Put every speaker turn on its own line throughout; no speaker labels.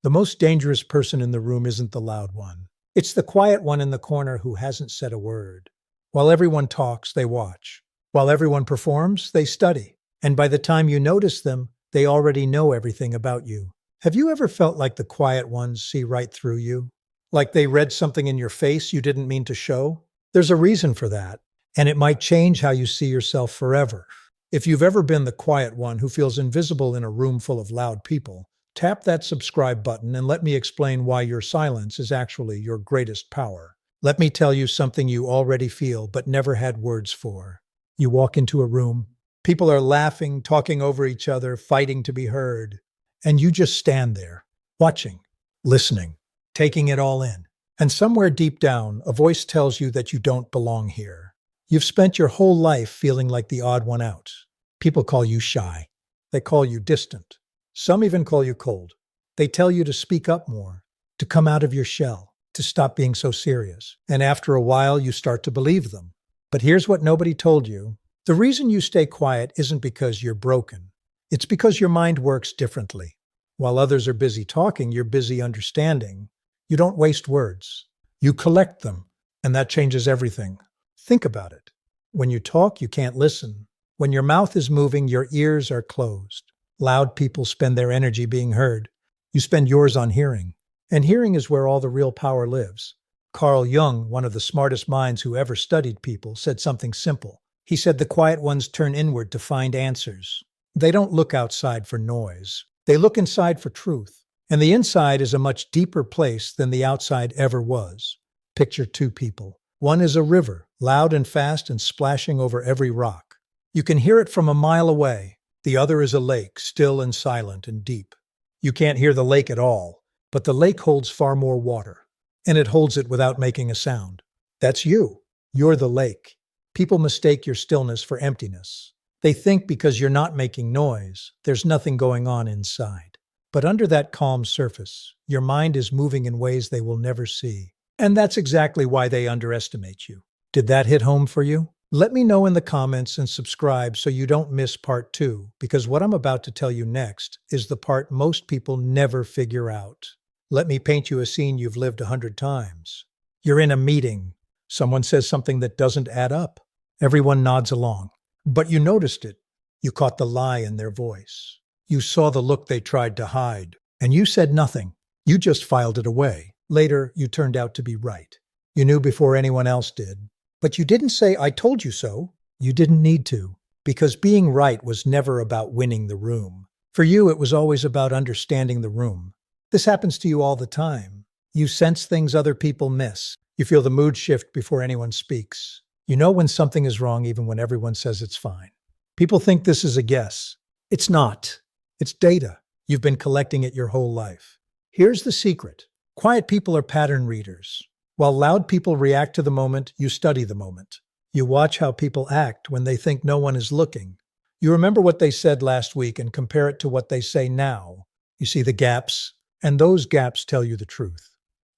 The most dangerous person in the room isn't the loud one. It's the quiet one in the corner who hasn't said a word. While everyone talks, they watch. While everyone performs, they study. And by the time you notice them, they already know everything about you. Have you ever felt like the quiet ones see right through you? Like they read something in your face you didn't mean to show? There's a reason for that, and it might change how you see yourself forever. If you've ever been the quiet one who feels invisible in a room full of loud people, tap that subscribe button and let me explain why your silence is actually your greatest power. Let me tell you something you already feel but never had words for. You walk into a room, people are laughing, talking over each other, fighting to be heard, and you just stand there, watching, listening, taking it all in. And somewhere deep down, a voice tells you that you don't belong here. You've spent your whole life feeling like the odd one out. People call you shy. They call you distant. Some even call you cold. They tell you to speak up more, to come out of your shell, to stop being so serious. And after a while, you start to believe them. But here's what nobody told you. The reason you stay quiet isn't because you're broken. It's because your mind works differently. While others are busy talking, you're busy understanding. You don't waste words. You collect them, and that changes everything. Think about it. When you talk, you can't listen. When your mouth is moving, your ears are closed. Loud people spend their energy being heard. You spend yours on hearing. And hearing is where all the real power lives. Carl Jung, one of the smartest minds who ever studied people, said something simple. He said the quiet ones turn inward to find answers. They don't look outside for noise. They look inside for truth. And the inside is a much deeper place than the outside ever was. Picture two people. One is a river, loud and fast and splashing over every rock. You can hear it from a mile away. The other is a lake, still and silent and deep. You can't hear the lake at all, but the lake holds far more water, and it holds it without making a sound. That's you. You're the lake. People mistake your stillness for emptiness. They think because you're not making noise, there's nothing going on inside. But under that calm surface, your mind is moving in ways they will never see. And that's exactly why they underestimate you. Did that hit home for you? Let me know in the comments and subscribe so you don't miss part 2, because what I'm about to tell you next is the part most people never figure out. Let me paint you a scene you've lived 100 times. You're in a meeting. Someone says something that doesn't add up. Everyone nods along. But you noticed it. You caught the lie in their voice. You saw the look they tried to hide. And you said nothing. You just filed it away. Later, you turned out to be right. You knew before anyone else did. But you didn't say, "I told you so." You didn't need to, because being right was never about winning the room. For you, it was always about understanding the room. This happens to you all the time. You sense things other people miss. You feel the mood shift before anyone speaks. You know when something is wrong even when everyone says it's fine. People think this is a guess. It's not. It's data. You've been collecting it your whole life. Here's the secret. Quiet people are pattern readers. While loud people react to the moment, you study the moment. You watch how people act when they think no one is looking. You remember what they said last week and compare it to what they say now. You see the gaps, and those gaps tell you the truth.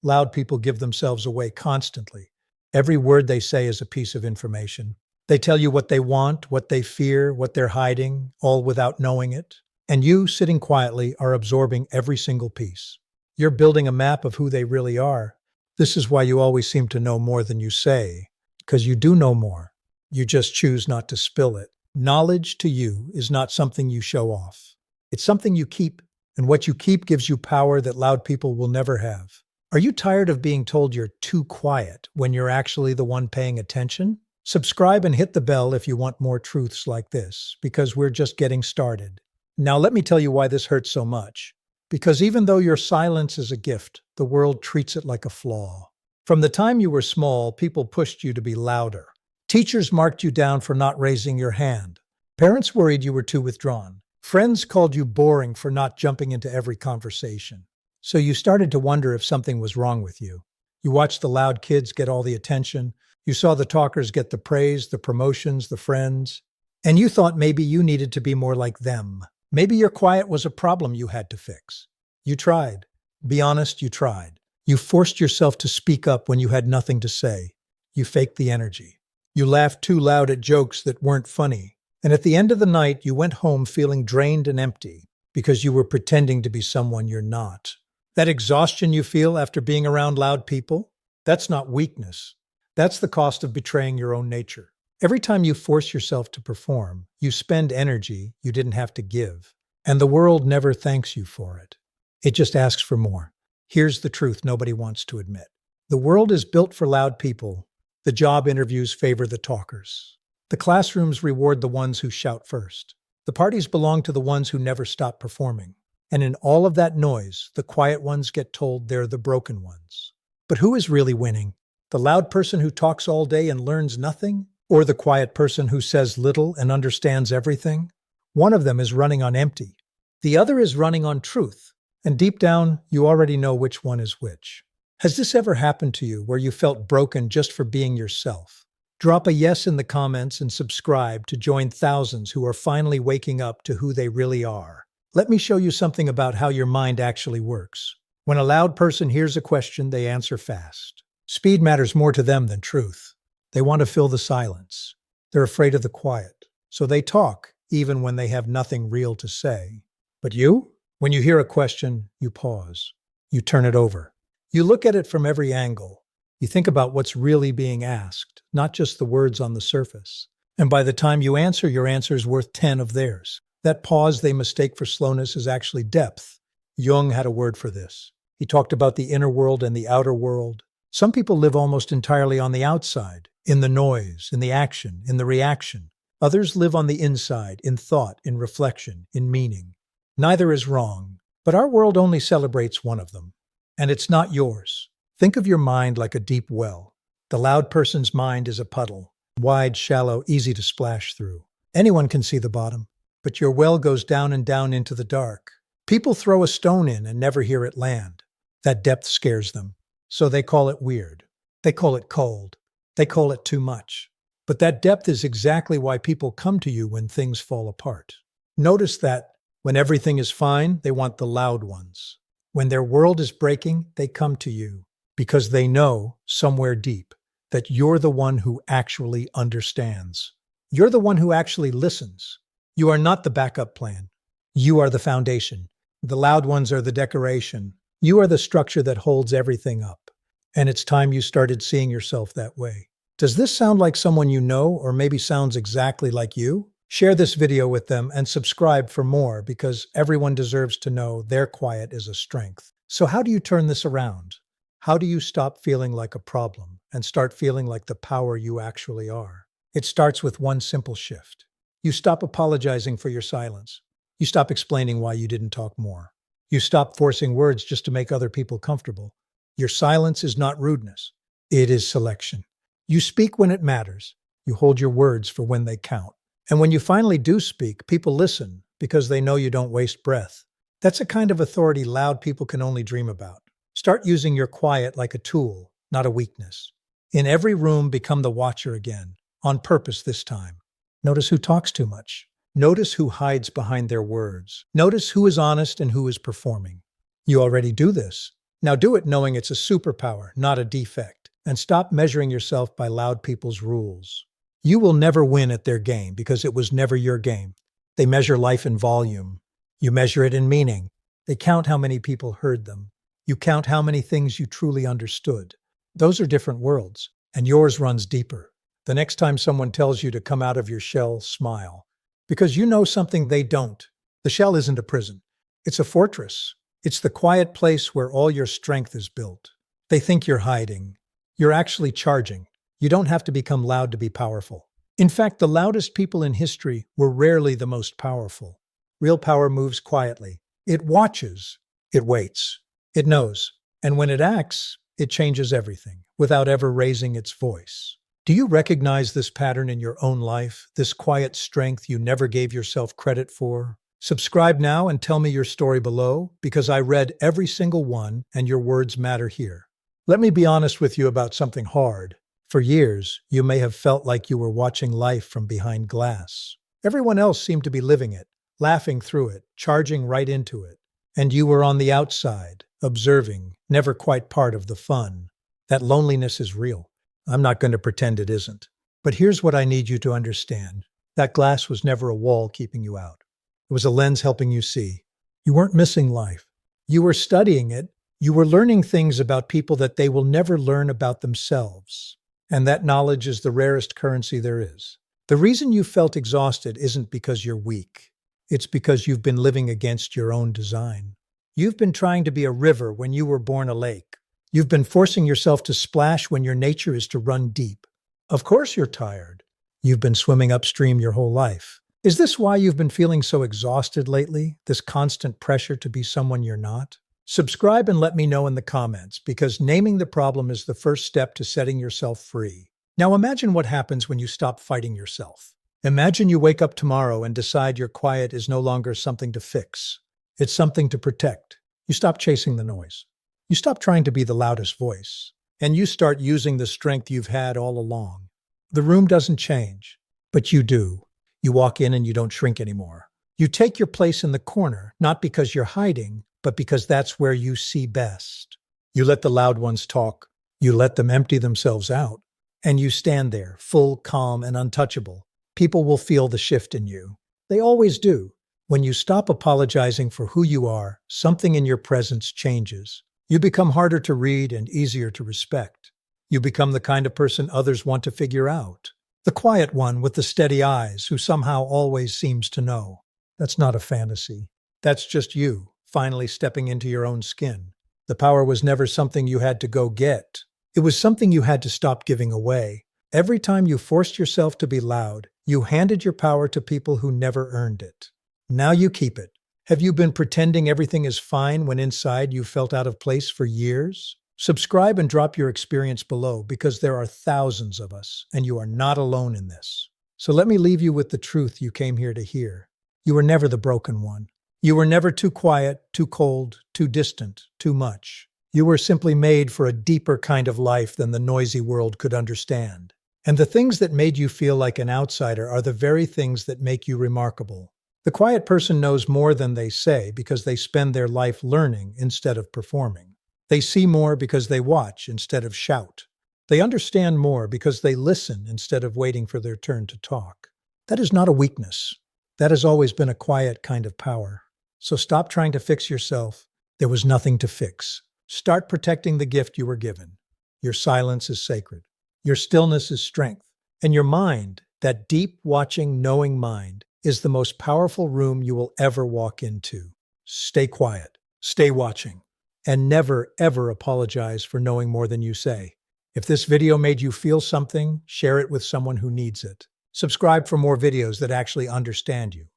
Loud people give themselves away constantly. Every word they say is a piece of information. They tell you what they want, what they fear, what they're hiding, all without knowing it. And you, sitting quietly, are absorbing every single piece. You're building a map of who they really are. This is why you always seem to know more than you say, because you do know more. You just choose not to spill it. Knowledge to you is not something you show off. It's something you keep, and what you keep gives you power that loud people will never have. Are you tired of being told you're too quiet when you're actually the one paying attention? Subscribe and hit the bell if you want more truths like this, because we're just getting started. Now let me tell you why this hurts so much. Because even though your silence is a gift, the world treats it like a flaw. From the time you were small, people pushed you to be louder. Teachers marked you down for not raising your hand. Parents worried you were too withdrawn. Friends called you boring for not jumping into every conversation. So you started to wonder if something was wrong with you. You watched the loud kids get all the attention. You saw the talkers get the praise, the promotions, the friends. And you thought maybe you needed to be more like them. Maybe your quiet was a problem you had to fix. You tried. Be honest, you tried. You forced yourself to speak up when you had nothing to say. You faked the energy. You laughed too loud at jokes that weren't funny. And at the end of the night, you went home feeling drained and empty because you were pretending to be someone you're not. That exhaustion you feel after being around loud people? That's not weakness. That's the cost of betraying your own nature. Every time you force yourself to perform, you spend energy you didn't have to give. And the world never thanks you for it. It just asks for more. Here's the truth nobody wants to admit. The world is built for loud people. The job interviews favor the talkers. The classrooms reward the ones who shout first. The parties belong to the ones who never stop performing. And in all of that noise, the quiet ones get told they're the broken ones. But who is really winning? The loud person who talks all day and learns nothing? Or the quiet person who says little and understands everything? One of them is running on empty. The other is running on truth. And deep down, you already know which one is which. Has this ever happened to you where you felt broken just for being yourself? Drop a yes in the comments and subscribe to join thousands who are finally waking up to who they really are. Let me show you something about how your mind actually works. When a loud person hears a question, they answer fast. Speed matters more to them than truth. They want to fill the silence. They're afraid of the quiet. So they talk, even when they have nothing real to say. But you? When you hear a question, you pause. You turn it over. You look at it from every angle. You think about what's really being asked, not just the words on the surface. And by the time you answer, your answer is worth 10 of theirs. That pause they mistake for slowness is actually depth. Jung had a word for this. He talked about the inner world and the outer world. Some people live almost entirely on the outside, in the noise, in the action, in the reaction. Others live on the inside, in thought, in reflection, in meaning. Neither is wrong, but our world only celebrates one of them. And it's not yours. Think of your mind like a deep well. The loud person's mind is a puddle, wide, shallow, easy to splash through. Anyone can see the bottom. But your well goes down and down into the dark. People throw a stone in and never hear it land. That depth scares them. So they call it weird. They call it cold. They call it too much. But that depth is exactly why people come to you when things fall apart. Notice that when everything is fine, they want the loud ones. When their world is breaking, they come to you because they know, somewhere deep, that you're the one who actually understands. You're the one who actually listens. You are not the backup plan. You are the foundation. The loud ones are the decoration. You are the structure that holds everything up. And it's time you started seeing yourself that way. Does this sound like someone you know, or maybe sounds exactly like you? Share this video with them and subscribe for more, because everyone deserves to know their quiet is a strength. So how do you turn this around? How do you stop feeling like a problem and start feeling like the power you actually are? It starts with one simple shift. You stop apologizing for your silence. You stop explaining why you didn't talk more. You stop forcing words just to make other people comfortable. Your silence is not rudeness. It is selection. You speak when it matters. You hold your words for when they count. And when you finally do speak, people listen because they know you don't waste breath. That's a kind of authority loud people can only dream about. Start using your quiet like a tool, not a weakness. In every room, become the watcher again, on purpose this time. Notice who talks too much. Notice who hides behind their words. Notice who is honest and who is performing. You already do this. Now do it knowing it's a superpower, not a defect. And stop measuring yourself by loud people's rules. You will never win at their game because it was never your game. They measure life in volume. You measure it in meaning. They count how many people heard them. You count how many things you truly understood. Those are different worlds, and yours runs deeper. The next time someone tells you to come out of your shell, smile. Because you know something they don't. The shell isn't a prison. It's a fortress. It's the quiet place where all your strength is built. They think you're hiding. You're actually charging. You don't have to become loud to be powerful. In fact, the loudest people in history were rarely the most powerful. Real power moves quietly. It watches. It waits. It knows. And when it acts, it changes everything without ever raising its voice. Do you recognize this pattern in your own life, this quiet strength you never gave yourself credit for? Subscribe now and tell me your story below, because I read every single one and your words matter here. Let me be honest with you about something hard. For years, you may have felt like you were watching life from behind glass. Everyone else seemed to be living it, laughing through it, charging right into it. And you were on the outside, observing, never quite part of the fun. That loneliness is real. I'm not going to pretend it isn't. But here's what I need you to understand. That glass was never a wall keeping you out. It was a lens helping you see. You weren't missing life. You were studying it, You were learning things about people that they will never learn about themselves. And that knowledge is the rarest currency there is. The reason you felt exhausted isn't because you're weak. It's because you've been living against your own design. You've been trying to be a river when you were born a lake. You've been forcing yourself to splash when your nature is to run deep. Of course you're tired. You've been swimming upstream your whole life. Is this why you've been feeling so exhausted lately? This constant pressure to be someone you're not? Subscribe and let me know in the comments, because naming the problem is the first step to setting yourself free. Now imagine what happens when you stop fighting yourself. Imagine you wake up tomorrow and decide your quiet is no longer something to fix. It's something to protect. You stop chasing the noise. You stop trying to be the loudest voice. And you start using the strength you've had all along. The room doesn't change, but you do. You walk in and you don't shrink anymore. You take your place in the corner, not because you're hiding, but because that's where you see best. You let the loud ones talk. You let them empty themselves out. And you stand there, full, calm, and untouchable. People will feel the shift in you. They always do. When you stop apologizing for who you are, something in your presence changes. You become harder to read and easier to respect. You become the kind of person others want to figure out. The quiet one with the steady eyes who somehow always seems to know. That's not a fantasy. That's just you, finally stepping into your own skin. The power was never something you had to go get. It was something you had to stop giving away. Every time you forced yourself to be loud, you handed your power to people who never earned it. Now you keep it. Have you been pretending everything is fine when inside you felt out of place for years? Subscribe and drop your experience below, because there are thousands of us, and you are not alone in this. So let me leave you with the truth you came here to hear. You were never the broken one. You were never too quiet, too cold, too distant, too much. You were simply made for a deeper kind of life than the noisy world could understand. And the things that made you feel like an outsider are the very things that make you remarkable. The quiet person knows more than they say because they spend their life learning instead of performing. They see more because they watch instead of shout. They understand more because they listen instead of waiting for their turn to talk. That is not a weakness. That has always been a quiet kind of power. So stop trying to fix yourself. There was nothing to fix. Start protecting the gift you were given. Your silence is sacred. Your stillness is strength. And your mind, that deep, watching, knowing mind, is the most powerful room you will ever walk into. Stay quiet. Stay watching. And never, ever apologize for knowing more than you say. If this video made you feel something, share it with someone who needs it. Subscribe for more videos that actually understand you.